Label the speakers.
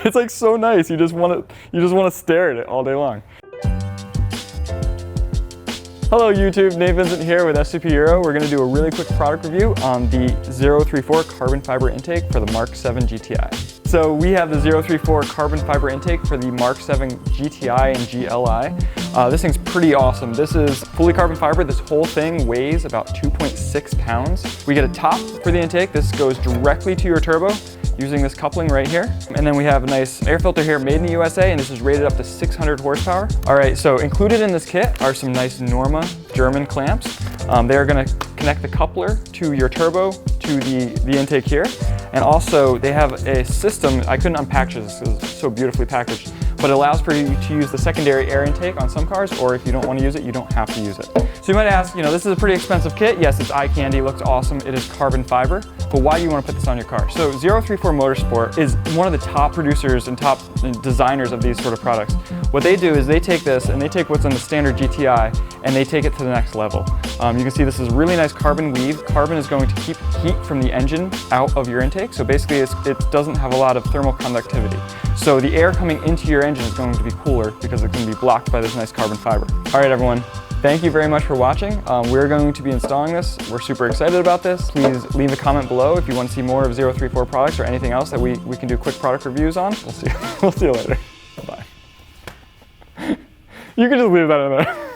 Speaker 1: It's like so nice. You just want to stare at it all day long. Hello YouTube, Vincent here with FCP Euro. We're going to do a really quick product review on the 034 carbon fiber intake for the Mark 7 GTI. So we have the 034 carbon fiber intake for the Mark 7 GTI and GLI. This thing's pretty awesome. This is fully carbon fiber. This whole thing weighs about 2.6 pounds. We get a top for the intake. This goes directly to your turbo using this coupling right here. And then we have a nice air filter here made in the USA, and this is rated up to 600 horsepower. All right, so included in this kit are some nice Norma German clamps. They are gonna connect the coupler to your turbo to the intake here. And also they have a system, I couldn't unpackage this because it's so beautifully packaged, but it allows for you to use the secondary air intake on some cars, or if you don't want to use it, you don't have to use it. So you might ask, this is a pretty expensive kit. Yes, it's eye candy, looks awesome, it is carbon fiber, but why do you want to put this on your car? So 034 Motorsport is one of the top producers and top designers of these sort of products. What they do is they take this and they take what's in the standard GTI and they take it to the next level. You can see this is really nice carbon weave. Carbon is going to keep heat from the engine out of your intake, so basically it doesn't have a lot of thermal conductivity. So the air coming into your engine is going to be cooler because it's going to be blocked by this nice carbon fiber. All right, everyone. Thank you very much for watching. We're going to be installing this. We're super excited about this. Please leave a comment below if you want to see more of 034 products or anything else that we can do quick product reviews on. We'll see you later. Bye. You can just leave that in there.